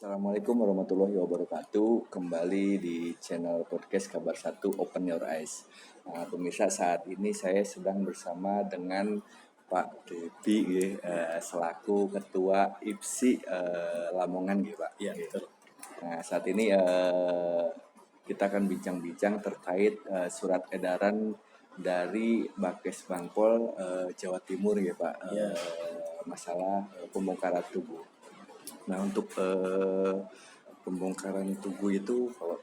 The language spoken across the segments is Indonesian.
Assalamualaikum warahmatullahi wabarakatuh. Kembali di channel podcast Kabar 1 Open Your Eyes. Nah, pemirsa, saat ini saya sedang bersama dengan Pak Debi selaku Ketua IPSI Lamongan gitu, Pak. Iya, betul. Nah, saat ini kita akan bincang-bincang terkait surat edaran dari Bakes Bangpol Jawa Timur ya, Pak. Masalah pembongkaran tubuh. Nah, untuk pembongkaran tubuh itu, kalau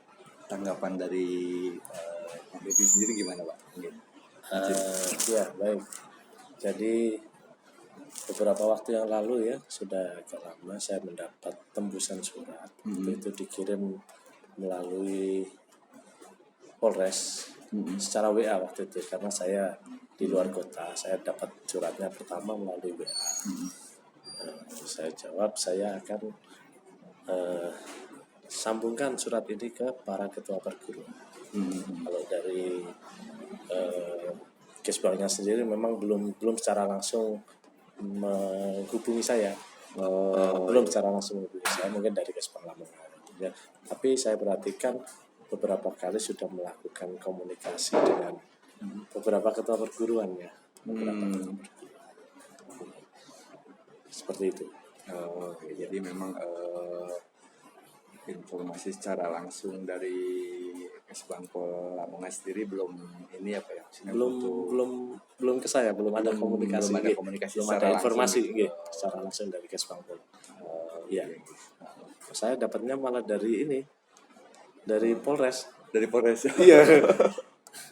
tanggapan dari Pak Devi sendiri gimana, Pak? Ya, baik. Jadi beberapa waktu yang lalu ya, sudah agak lama saya mendapat tembusan surat. Itu dikirim melalui Polres secara WA waktu itu, karena saya di luar kota. Saya dapat suratnya pertama melalui WA. Saya jawab, saya akan sambungkan surat ini ke para ketua perguruan. Kalau dari Kesbangnya sendiri memang belum secara langsung menghubungi saya. Belum secara langsung menghubungi saya, mungkin dari Kesbang Lamongan ya. Tapi saya perhatikan beberapa kali sudah melakukan komunikasi dengan beberapa ketua perguruan ya. Seperti itu. Jadi memang informasi secara langsung dari Kesbangpol Lamongan sendiri belum ini apa ya? Belum ke saya, belum ada komunikasi, belum ada informasi secara langsung dari Kesbangpol. Iya. Saya dapatnya malah dari Polres. Dari Polres. Iya.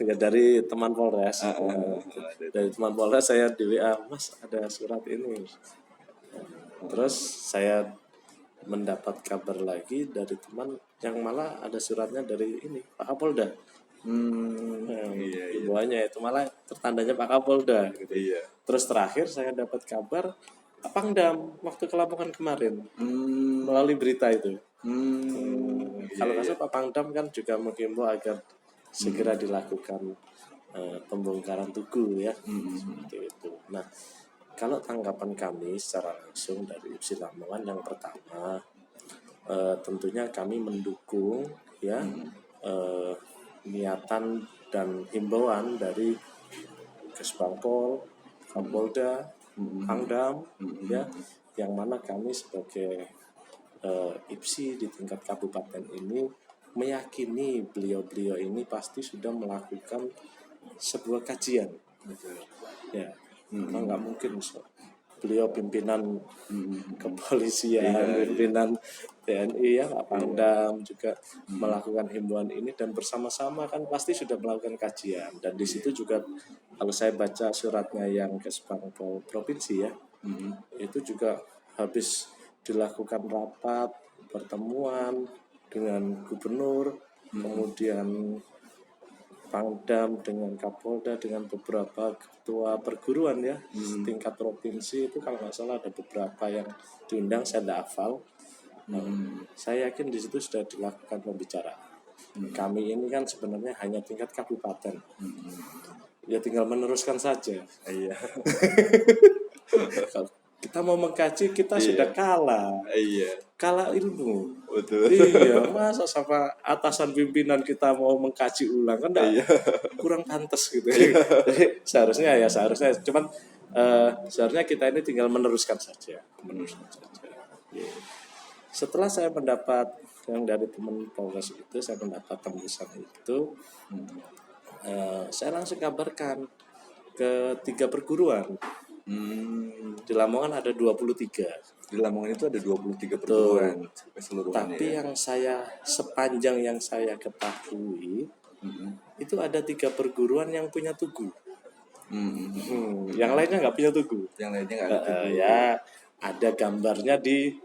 Ya, dari teman Polres. Dari teman Polres saya di WA, Mas ada surat ini. Terus saya mendapat kabar lagi dari teman yang malah ada suratnya dari Pak Kapolda. Himbauannya itu malah tertandanya Pak Kapolda gitu. Iya. Terus terakhir saya dapat kabar Pak Pangdam waktu ke Lamongan kemarin melalui berita itu. Kalau nggak salah Pak Pangdam kan juga menghimbau agar segera dilakukan pembongkaran tugu ya. Seperti itu. Nah, kalau tanggapan kami secara langsung dari IPSI Lamongan, yang pertama tentunya kami mendukung ya niatan dan himbauan dari Kesbangpol, Kapolda, Pangdam ya, yang mana kami sebagai IPSI di tingkat kabupaten ini meyakini beliau-beliau ini pasti sudah melakukan sebuah kajian ya. Nggak mungkin beliau pimpinan kepolisian, pimpinan TNI ya, Pak Pangdam juga melakukan himbauan ini, dan bersama-sama kan pasti sudah melakukan kajian. Dan di situ juga kalau saya baca suratnya yang Kesbangpol provinsi ya, itu juga habis dilakukan rapat pertemuan dengan gubernur, kemudian Pangdam dengan Kapolda dengan beberapa ketua perguruan ya tingkat provinsi. Itu kalau nggak salah ada beberapa yang diundang, saya tidak hafal. Saya yakin di situ sudah dilakukan pembicaraan. Kami ini kan sebenarnya hanya tingkat kabupaten, ya tinggal meneruskan saja. Iya. Kita mau mengkaji, kita sudah kalah. Iya. Kalah ilmu. Betul. Iya, masa sama atasan pimpinan kita mau mengkaji ulang kan kurang pantas gitu. Jadi seharusnya, cuman seharusnya kita ini tinggal meneruskan saja. Yeah. Setelah saya mendapat yang dari teman Polres itu, saya mendapat tembusan itu, saya langsung kabarkan ke 3 perguruan. Di Lamongan ada 23. Di Lamongan itu ada 23 perguruan keseluruhan. Tapi ya. sepanjang yang saya ketahui itu ada 3 perguruan yang punya tugu. Yang lainnya nggak punya tugu. Yang lainnya nggak ada tugu. Ya, ada gambarnya di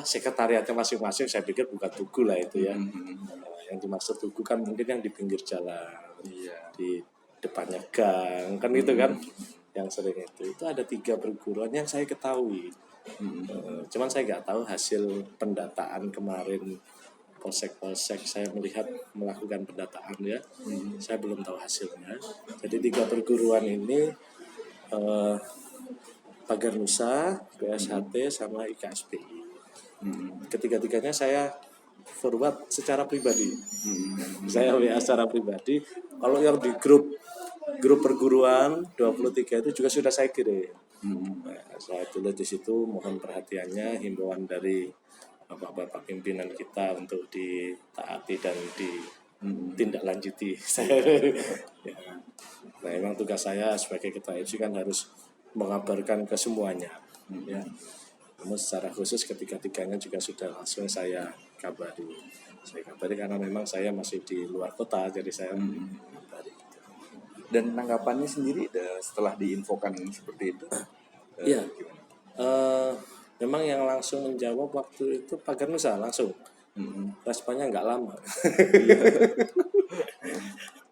sekretariatnya masing-masing. Saya pikir bukan tugu lah itu ya. Yang dimaksud tugu kan mungkin yang di pinggir jalan, di depannya gang kan itu kan. Yang sering itu ada 3 perguruan yang saya ketahui. Cuman saya nggak tahu hasil pendataan kemarin polsek saya melakukan pendataan ya. Saya belum tahu hasilnya. Jadi 3 perguruan ini Pagar Nusa, PSHT sama IKSPI. Ketiga-tiganya saya forward secara pribadi. Saya WA secara pribadi. Kalau yang di grup perguruan 23 itu juga sudah saya kirim. Saya tulis di situ mohon perhatiannya, himbauan dari bapak-bapak pimpinan kita untuk ditaati dan ditindaklanjuti. Ya. Nah, memang tugas saya sebagai ketua IPSI kan harus mengabarkan ke semuanya. Ya. Namun secara khusus ketiga-tiganya juga sudah langsung saya kabari. Saya kabari karena memang saya masih di luar kota, jadi saya kabari. Dan tanggapannya sendiri setelah diinfokan seperti itu? Iya. Memang yang langsung menjawab waktu itu Pak Garnusa langsung. Responnya nggak lama.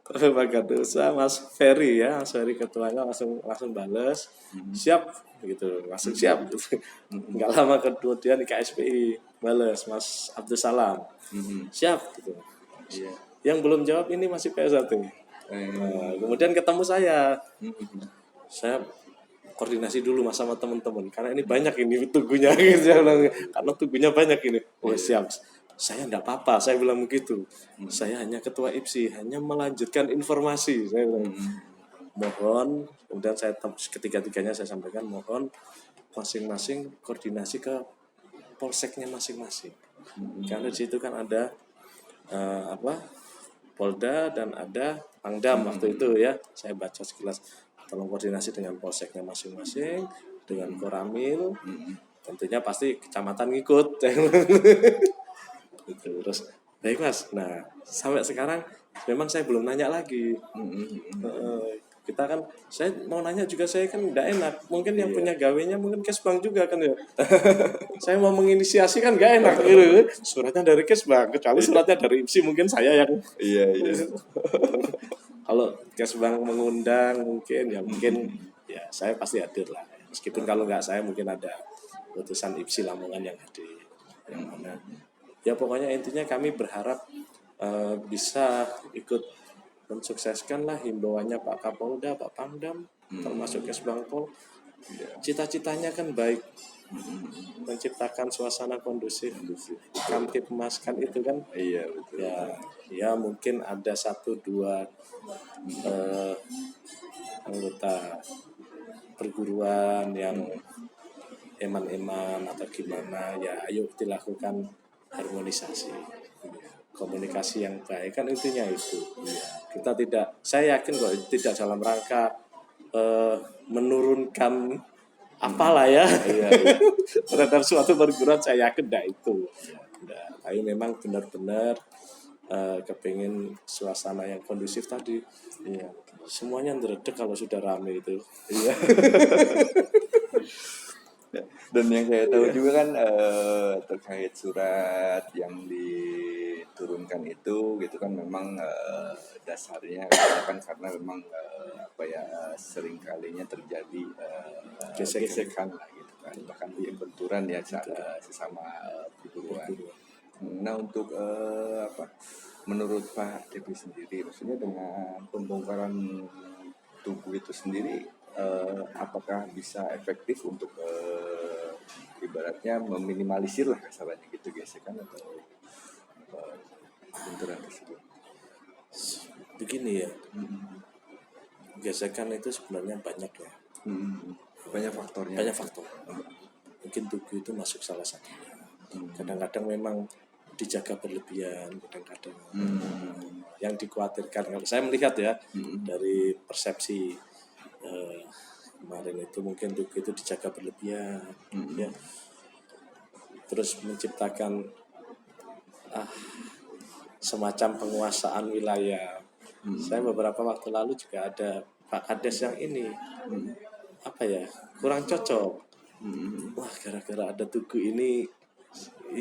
Pak Garnusa, Mas Ferry ya, Mas Ferry ketuanya langsung bales, siap gitu, langsung siap gitu. Nggak lama kemudian di KSPI bales Mas Abdul Salam, siap gitu. Yang belum jawab ini masih PS1. Nah, kemudian ketemu saya koordinasi dulu mas sama teman-teman karena ini banyak ini tugunya gitu, karena tugunya banyak ini. Oh siap, saya enggak apa-apa, saya bilang begitu. Saya hanya ketua IPSI, hanya melanjutkan informasi. Saya bilang, mohon, kemudian saya ketiga-tiganya saya sampaikan mohon masing-masing koordinasi ke polseknya masing-masing. Karena di situ kan ada Polda dan ada Pangdam waktu itu ya. Saya baca sekilas, tolong koordinasi dengan polseknya masing-masing, dengan Koramil, tentunya pasti kecamatan ngikut. Terus baik mas, nah sampai sekarang memang saya belum nanya lagi. Kita kan, saya mau nanya juga saya kan tidak enak. Mungkin yang punya gawenya mungkin Kesbang juga kan ya. Saya mau menginisiasi kan nggak enak gitu. Suratnya dari Kesbang, kecuali suratnya dari IPSI mungkin saya yang. Iya. Kalau Kesbang mengundang mungkin ya saya pasti hadir lah. Meskipun kalau nggak saya mungkin ada utusan IPSI Lamongan yang hadir. Yang mana? Ya pokoknya intinya kami berharap bisa ikut mensukseskan lah himbauannya Pak Kapolda, Pak Pangdam, termasuk Kesbangpol. Cita-citanya kan baik, menciptakan suasana kondusif, kamtipmas kan itu kan. Iya betul. Ya mungkin ada 1-2 anggota perguruan yang eman-eman atau gimana, ya ayo dilakukan harmonisasi, komunikasi yang baik kan intinya itu. Kita tidak, saya yakin kok tidak dalam rangka menurunkan apalah ya terhadap suatu perguruan, saya yakin tidak itu. Tapi memang benar-benar kepingin suasana yang kondusif tadi. Semuanya ngeredek kalau sudah rame itu. Dan yang saya tahu juga kan terkait surat yang diturunkan itu gitu kan memang dasarnya kan karena memang sering kalinya terjadi gesekan lah gitu kan, bahkan benturan ya sesama perguruan. Nah untuk menurut Pak Devi sendiri, maksudnya dengan pembongkaran tugu itu sendiri apakah bisa efektif untuk ibaratnya meminimalisir lah kasarannya gitu gesekan atau benturan tersebut? Begini ya, gesekan itu sebenarnya banyak ya. Banyak faktornya. Banyak faktor. Mungkin tugu itu masuk salah satunya. Kadang-kadang memang dijaga berlebihan, kadang-kadang yang dikhawatirkan. Kalau saya melihat ya dari persepsi kemarin itu mungkin tugu itu dijaga berlebihan, ya. Terus menciptakan semacam penguasaan wilayah. Saya beberapa waktu lalu juga ada Pak Kades yang ini kurang cocok. Wah gara-gara ada tugu ini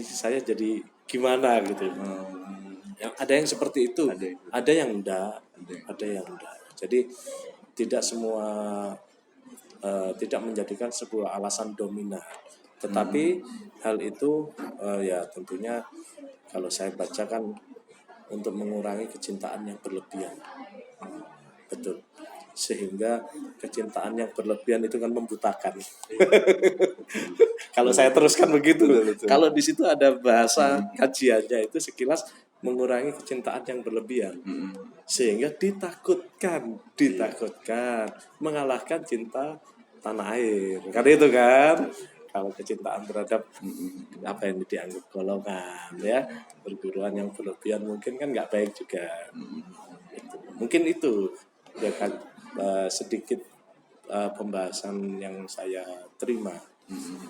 saya jadi gimana gitu. Yang ada yang seperti itu, ada yang enggak. Jadi tidak semua tidak menjadikan sebuah alasan dominan. Tetapi hal itu ya tentunya kalau saya bacakan untuk mengurangi kecintaan yang berlebihan. Betul. sehingga kecintaan yang berlebihan itu kan membutakan. Kalau saya teruskan begitu, kalau di situ ada bahasa kajiannya itu sekilas mengurangi kecintaan yang berlebihan, sehingga ditakutkan mengalahkan cinta tanah air, kan itu kan. Kalau kecintaan terhadap apa yang dianggap golongan, ya perguruan yang berlebihan mungkin kan nggak baik juga. Mungkin itu ya kan, sedikit pembahasan yang saya terima.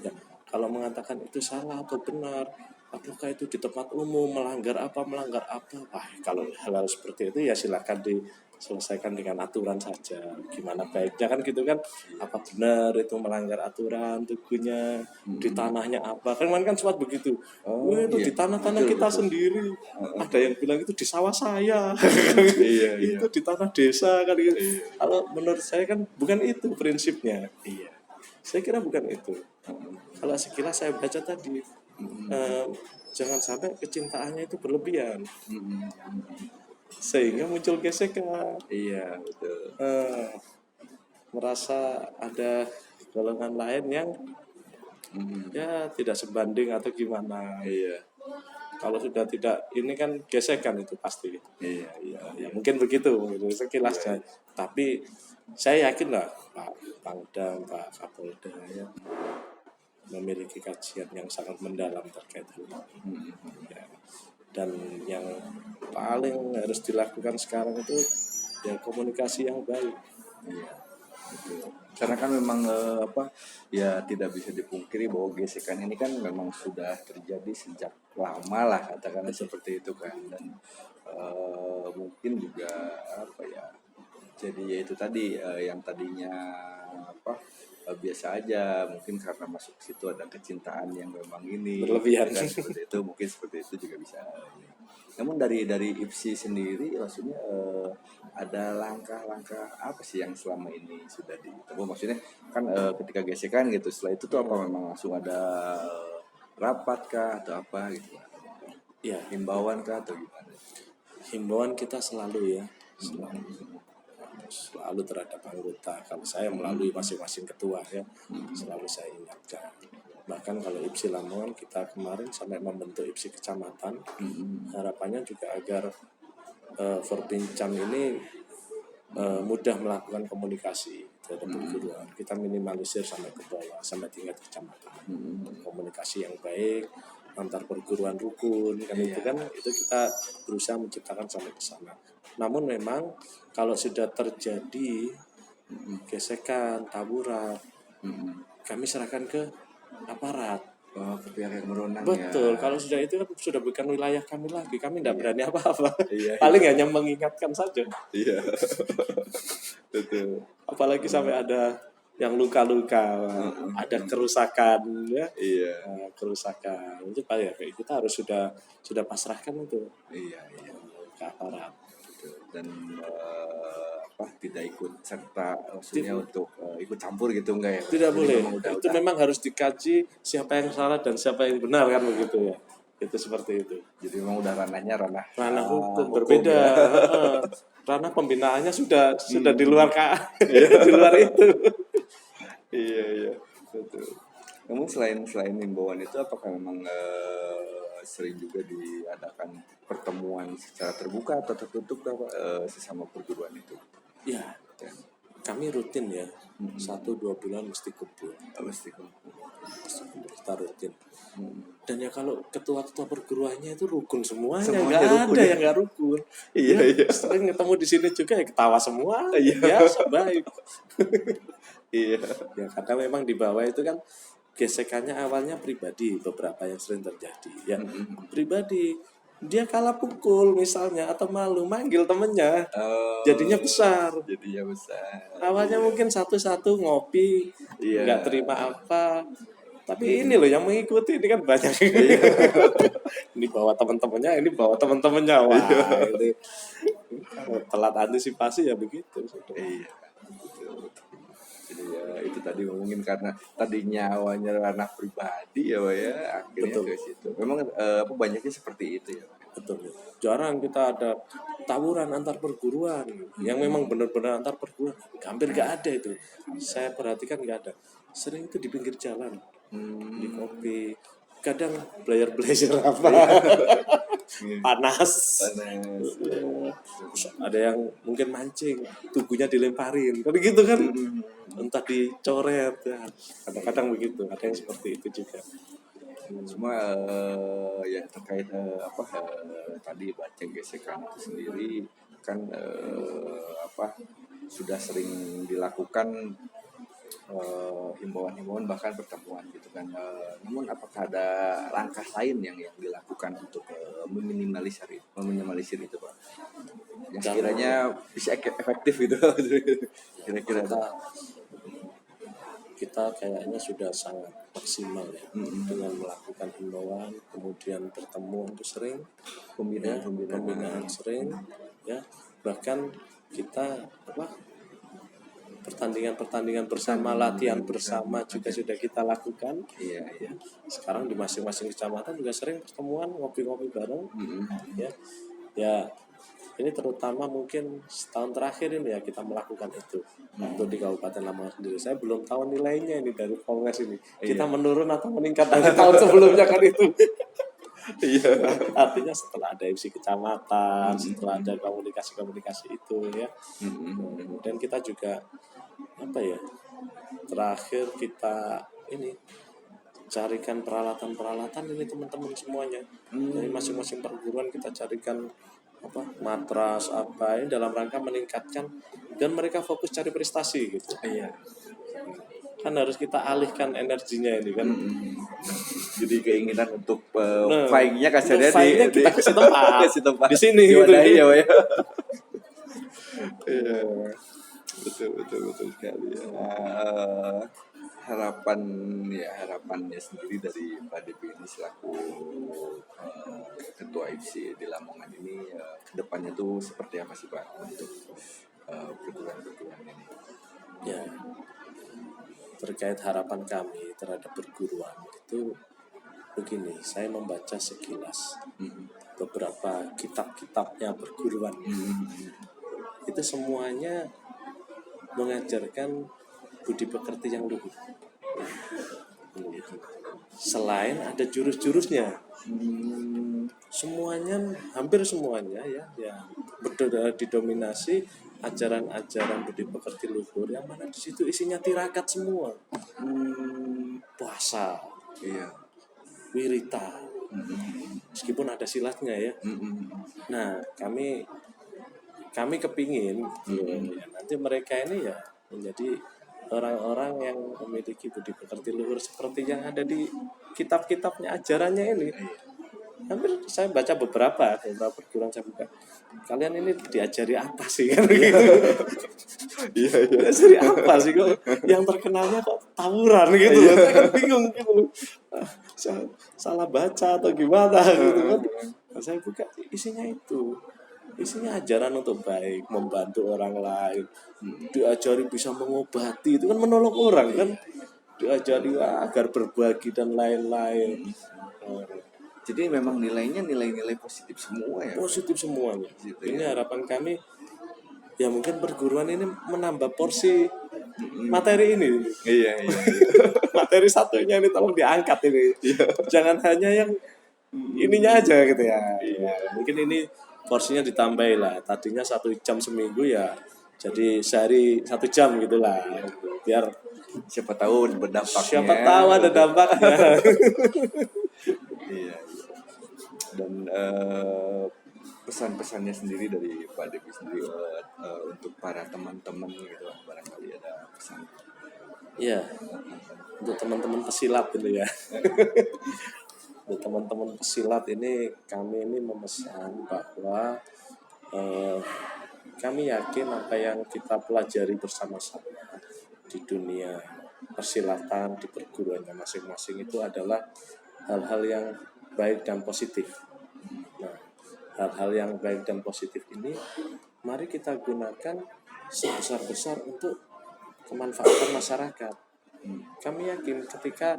Ya, kalau mengatakan itu salah atau benar, apakah itu di tempat umum, melanggar apa, wah kalau hal-hal seperti itu ya silakan diselesaikan dengan aturan saja. Gimana baiknya kan gitu kan, apa benar itu melanggar aturan tugunya, di tanahnya apa, kan kemarin kan sempat begitu. Wah, itu di tanah-tanah kita sendiri, ada yang bilang itu di sawah saya. Itu di tanah desa kan gitu. Kalau menurut saya kan bukan itu prinsipnya. Saya kira bukan itu. Kalau sekilas saya baca tadi, jangan sampai kecintaannya itu berlebihan, sehingga muncul gesekan. Iya, betul. Merasa ada golongan lain yang ya tidak sebanding atau gimana. Iya. Kalau sudah tidak, ini kan gesekan itu pasti. Iya. Ya, mungkin begitu sekilasnya. Tapi saya yakin lah Pak Pangdam, Pak Kapolda ya memiliki kajian yang sangat mendalam terkait hal ini. Ya. Dan yang paling harus dilakukan sekarang itu ya komunikasi yang baik. Iya. Betul. Karena kan memang ya tidak bisa dipungkiri bahwa gesekan ini kan memang sudah terjadi sejak lama lah, katakanlah seperti itu kan. Dan mungkin juga jadi ya itu tadi yang tadinya biasa aja, mungkin karena masuk ke situ ada kecintaan yang memang ini berlebihan kan, seperti itu, mungkin seperti itu juga bisa. Namun dari IPSI sendiri maksudnya ada langkah-langkah apa sih yang selama ini sudah ditempuh? Maksudnya kan ketika gesekan gitu, setelah itu tuh apa memang langsung ada rapat kah atau apa gitu? Ya, himbauan kah atau gimana? Himbauan kita selalu ya, selalu terhadap anggota. Kalau saya melalui masing-masing ketua ya, selalu saya ingatkan. Bahkan kalau IPSI Lamongan kita kemarin sampai membentuk IPSI kecamatan, harapannya juga agar Forbincam ini mudah melakukan komunikasi terhadap perguruan. Kita minimalisir sampai ke bawah, sampai tingkat kecamatan. Komunikasi yang baik antar perguruan rukun kan, itu kita berusaha menciptakan sampai ke sana. Namun memang kalau sudah terjadi gesekan, taburan, kami serahkan ke aparat. Ke pihak yang berwenang. Betul, kalau sudah itu kan sudah bukan wilayah kami lagi, kami tidak berani apa-apa. Paling hanya mengingatkan saja. Iya. Betul. Apalagi sampai ada yang luka-luka, ada kerusakan ya. Iya. Kerusakan itu Pak ya, kita harus sudah pasrahkan itu. Iya. Ke aparat. Dan tidak ikut serta maksudnya untuk ikut campur gitu enggak ya? Tidak boleh. Itu memang harus dikaji siapa yang salah dan siapa yang benar kan begitu ya. Itu seperti itu. Jadi memang udah ranah hukum berbeda. Ya. Ranah pembinaannya sudah di luar di luar itu. Iya. Betul. Namun selain himbauan itu, apakah memang sering juga diadakan pertemuan secara terbuka atau tertutup sesama perguruan itu? Ya, kami rutin ya, 1-2 bulan mesti kumpul. Kita rutin. Dan ya kalau ketua-ketua perguruannya itu rukun semuanya nggak ada yang nggak rukun. Iya. Sering ketemu di sini juga ya ketawa semua, biasa baik. Iya. Ya karena memang di bawah itu kan gesekannya awalnya pribadi, beberapa yang sering terjadi. Ya pribadi, dia kalah pukul misalnya atau malu manggil temennya, jadinya besar. Awalnya mungkin satu-satu ngopi, nggak terima apa. Tapi ini loh yang mengikuti ini kan banyak. Ini bawa teman-temannya, Wah, ini telat antisipasi ya begitu. Iya. Jadi ya itu tadi ngomongin karena tadinya awalnya ranah pribadi ya Pak ya, akhirnya Betul. ke situ. Memang apa banyaknya seperti itu ya Pak. Betul. Jarang kita ada tawuran antar perguruan yang memang benar-benar antar perguruan. Hampir nggak ada itu. Saya perhatikan nggak ada. Sering itu di pinggir jalan, di kopi. Kadang belajar apa? Panas. Panas. Ada yang mungkin mancing, tubuhnya dilemparin. Kan gitu kan? Entah dicoret ya. Kadang-kadang begitu. Ada yang seperti itu juga. Cuma ya terkait tadi baca gesekan itu sendiri kan apa sudah sering dilakukan himbauan-himbauan bahkan pertemuan gitu kan. Namun apakah ada langkah lain yang dilakukan untuk meminimalisir itu Pak? Yang sekiranya bisa efektif gitu. Kira-kira kita kayaknya sudah sangat maksimal ya dengan melakukan himbauan, kemudian bertemu itu sering, pembinaan sering, ya bahkan kita pertandingan bersama, latihan bersama juga sudah kita lakukan. Iya. Sekarang di masing-masing kecamatan juga sering pertemuan, ngopi-ngopi bareng, ya. Ini terutama mungkin setahun terakhir ini ya kita melakukan itu untuk di Kabupaten Lamongan sendiri. Saya belum tahu nilainya ini dari Polres ini. Kita menurun atau meningkat dari tahun sebelumnya kan itu. Iya. Artinya setelah ada MC kecamatan, setelah ada komunikasi itu ya. Dan kita juga terakhir kita ini carikan peralatan ini teman-teman semuanya. Dari masing-masing perguruan kita carikan matras ini dalam rangka meningkatkan dan mereka fokus cari prestasi gitu. Iya. Kan harus kita alihkan energinya ini kan. Jadi keinginan untuk fightingnya kasarnya kita kasih tempat. Di sini gitu ya Pak ya. Iya. Betul sekali ya. Harapannya sendiri dari Pak Depi ini selaku ketua IFC di Lamongan ini kedepannya tuh seperti apa sih Pak untuk perguruan ini? Ya, terkait harapan kami terhadap perguruan itu begini, saya membaca sekilas beberapa kitab-kitabnya perguruan itu semuanya mengajarkan budi pekerti yang luhur. Selain ada jurus-jurusnya, hampir semuanya ya didominasi ajaran-ajaran budi pekerti luhur yang mana di situ isinya tirakat semua. Puasa, wirita, meskipun ada silatnya ya. Nah, kami kepingin nanti mereka ini ya menjadi orang-orang yang memiliki budi pekerti luhur seperti yang ada di kitab-kitabnya ajarannya ini. Hampir saya baca beberapa perguruan saya buka. Kalian ini diajari apa sih kan gitu. Iya. Diajari apa sih kok yang terkenalnya kok tawuran gitu. Saya kan bingung gitu. Salah baca atau gimana gitu kan. Nah, saya buka isinya ajaran untuk baik, membantu orang lain, diajari bisa mengobati, itu kan menolong orang kan, diajari agar berbagi dan lain-lain. Jadi memang nilai-nilai positif semua ya? Positif semuanya. Ini harapan kami, ya mungkin perguruan ini menambah porsi materi ini. Iya. Materi satunya ini tolong diangkat ini. Jangan hanya yang ininya aja gitu ya. Mungkin ini porsinya ditambahin lah. Tadinya 1 jam seminggu ya jadi sehari 1 jam gitulah. Biar siapa tahu berdampaknya. Siapa tahu ada dampaknya. Iya. Dan pesan-pesannya sendiri dari Pak Depi sendiri untuk para teman-teman gitu, barangkali ada pesan. Iya. Untuk teman-teman pesilat gitu ya. Untuk teman-teman pesilat ini kami ini memesan bahwa kami yakin apa yang kita pelajari bersama-sama di dunia persilatan di perguruannya masing-masing itu adalah hal-hal yang baik dan positif. Nah, hal-hal yang baik dan positif ini mari kita gunakan sebesar-besar untuk kemanfaatan masyarakat. Kami yakin ketika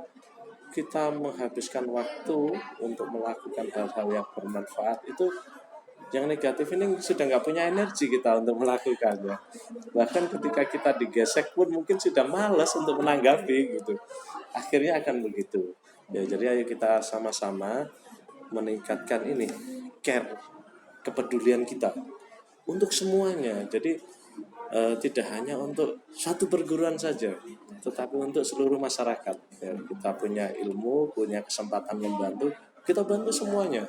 kita menghabiskan waktu untuk melakukan hal-hal yang bermanfaat, itu yang negatif ini sudah nggak punya energi kita untuk melakukannya. Bahkan ketika kita digesek pun mungkin sudah malas untuk menanggapi gitu. Akhirnya akan begitu. Ya, jadi ayo kita sama-sama meningkatkan ini care, kepedulian kita untuk semuanya. Jadi tidak hanya untuk satu perguruan saja, tetapi untuk seluruh masyarakat. Ya, kita punya ilmu, punya kesempatan membantu, kita bantu semuanya.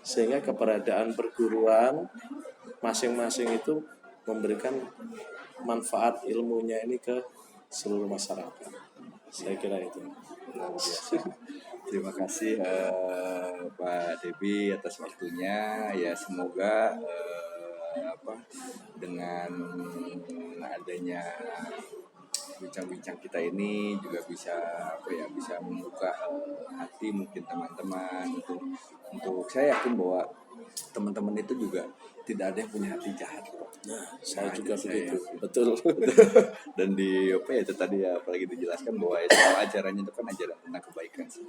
Sehingga keberadaan perguruan masing-masing itu memberikan manfaat ilmunya ini ke seluruh masyarakat. Saya kira itu. Terima kasih Pak Debi atas waktunya. Ya semoga dengan adanya bincang-bincang kita ini juga bisa bisa membuka hati mungkin teman-teman untuk saya yakin bahwa teman-teman itu juga tidak ada yang punya hati jahat kok. Nah, saya juga saya begitu. Betul. dan di itu tadi ya apalagi dijelaskan bahwa semua ajarannya itu kan ajaran tentang kebaikan sih.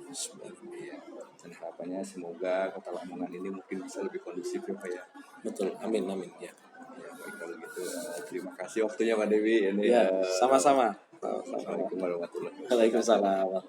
Iya. Dan harapannya semoga Kota Lamongan ini mungkin bisa lebih kondusif ya Pak ya. Betul. Amin ya. Ya baik kalau gitu terima kasih waktunya Pak Dewi ini. Ya, sama-sama. Assalamualaikum warahmatullahi wabarakatuh. Waalaikumsalam.